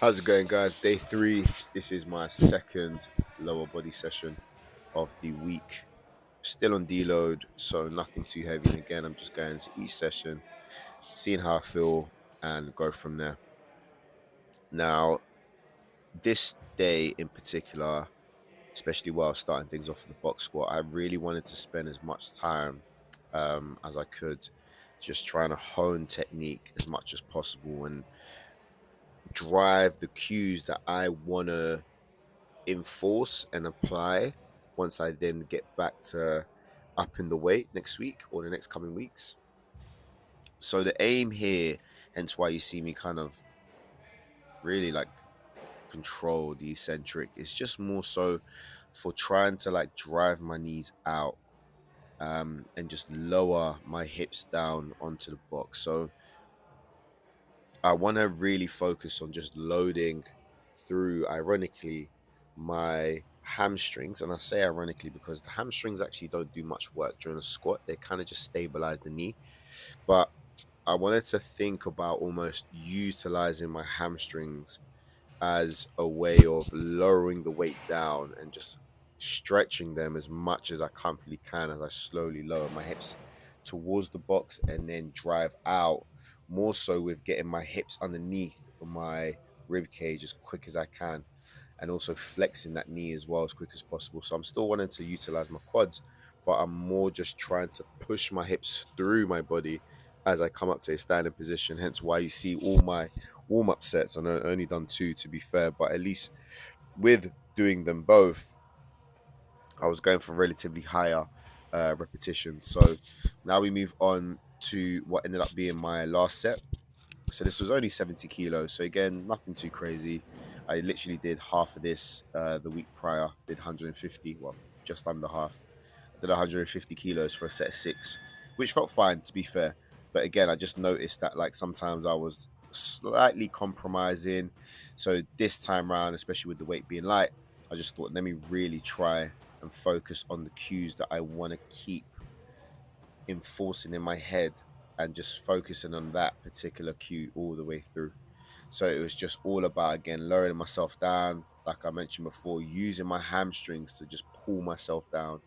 How's it going, guys? Day three. This is my second lower body session of the week. Still on deload, so nothing too heavy. And again, I'm just going to each session, seeing how I feel, and go from there. Now, this day in particular, especially while starting things off with the box squat, I really wanted to spend as much time as I could, just trying to hone technique as much as possible and drive the cues that I want to enforce and apply once I then get back to upping the weight next week or the next coming weeks. So the aim here, hence why you see me kind of really like control the eccentric, is just more so for trying to like drive my knees out and just lower my hips down onto the box. So I want to really focus on just loading through, ironically, my hamstrings. And I say ironically because the hamstrings actually don't do much work during a squat. They kind of just stabilize the knee. But I wanted to think about almost utilizing my hamstrings as a way of lowering the weight down and just stretching them as much as I comfortably can as I slowly lower my hips towards the box and then drive out, more so with getting my hips underneath my rib cage as quick as I can and also flexing that knee as well as quick as possible. So I'm still wanting to utilize my quads, but I'm more just trying to push my hips through my body as I come up to a standing position. Hence why you see all my warm-up sets. I know I only done two, to be fair, but at least with doing them both, I was going for relatively higher repetitions. So now we move on to what ended up being my last set. So this was only 70 kilos. So again, nothing too crazy. I literally did half of this the week prior, did 150, well, just under half. I did 150 kilos for a set of six, which felt fine, to be fair. But again, I just noticed that like sometimes I was slightly compromising. So this time around, especially with the weight being light, I just thought, let me really try and focus on the cues that I want to keep enforcing in my head and just focusing on that particular cue all the way through. So it was just all about, again, lowering myself down, like I mentioned before, using my hamstrings to just pull myself down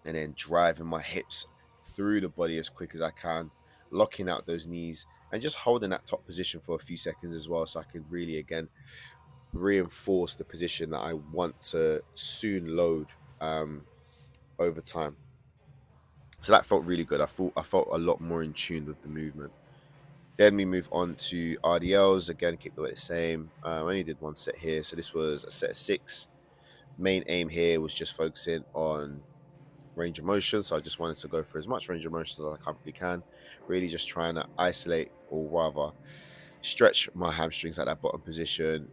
and then driving my hips through the body as quick as I can, locking out those knees and just holding that top position for a few seconds as well, so I can really, again, reinforce the position that I want to soon load over time. So that felt really good. I felt a lot more in tune with the movement. Then we move on to RDLs. Again, keep the weight the same. I only did one set here. So this was a set of six. Main aim here was just focusing on range of motion. So I just wanted to go for as much range of motion as I comfortably can. Really just trying to isolate, or rather stretch my hamstrings at that bottom position,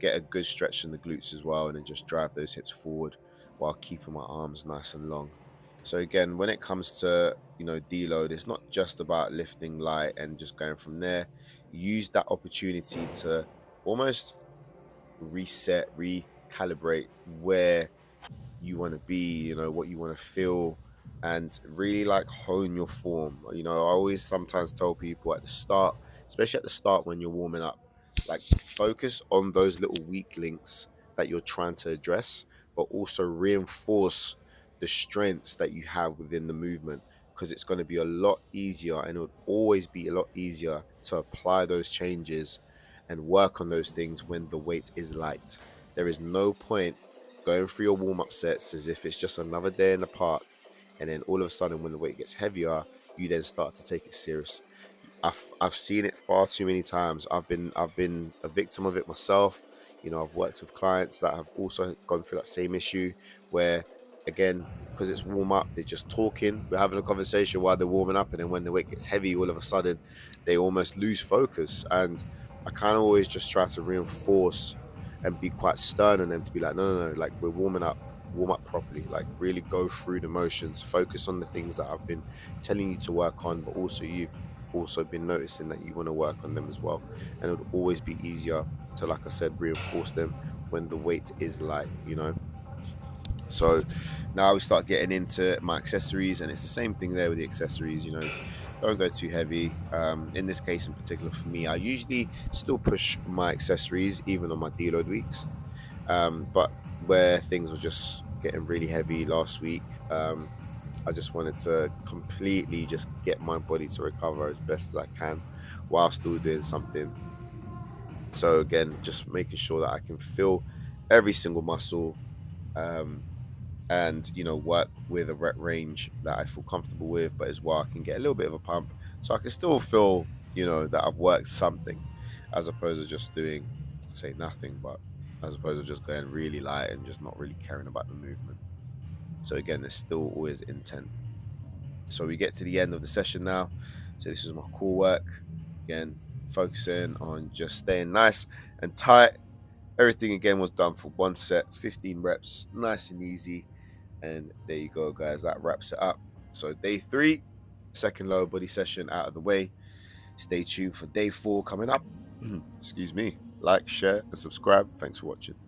get a good stretch in the glutes as well, and then just drive those hips forward while keeping my arms nice and long. So again, when it comes to, deload, it's not just about lifting light and just going from there. Use that opportunity to almost reset, recalibrate where you want to be, what you want to feel, and really like hone your form. I always sometimes tell people at the start, especially at the start when you're warming up, like focus on those little weak links that you're trying to address, but also reinforce the strengths that you have within the movement, because it's going to be a lot easier, and it would always be a lot easier to apply those changes and work on those things when the weight is light. There is no point going through your warm-up sets as if it's just another day in the park, and then all of a sudden when the weight gets heavier, you then start to take it serious. I've seen it far too many times. I've been a victim of it myself. I've worked with clients that have also gone through that same issue where, again, because it's warm up, they're just talking, we're having a conversation while they're warming up, and then when the weight gets heavy, all of a sudden they almost lose focus. And I kind of always just try to reinforce and be quite stern on them to be like, no, no, no, like we're warming up, warm up properly, like really go through the motions, focus on the things that I've been telling you to work on, but also you've also been noticing that you want to work on them as well. And it would always be easier to, like I said, reinforce them when the weight is light. So now we start getting into my accessories, and it's the same thing there with the accessories. Don't go too heavy. In this case, in particular, for me, I usually still push my accessories even on my deload weeks. But where things were just getting really heavy last week, I just wanted to completely just get my body to recover as best as I can while still doing something. So again, just making sure that I can feel every single muscle, um, and work with a rep range that I feel comfortable with, but as well I can get a little bit of a pump, so I can still feel that I've worked something, as opposed to just doing, say, nothing, but as opposed to just going really light and just not really caring about the movement. So again, there's still always intent. So we get to the end of the session now. So this is my core work. Again, focusing on just staying nice and tight. Everything again was done for one set, 15 reps, nice and easy. And there you go, guys. That wraps it up. So day 3, second lower body session out of the way. Stay tuned for day 4 coming up. Excuse me. Like, share, and subscribe. Thanks for watching.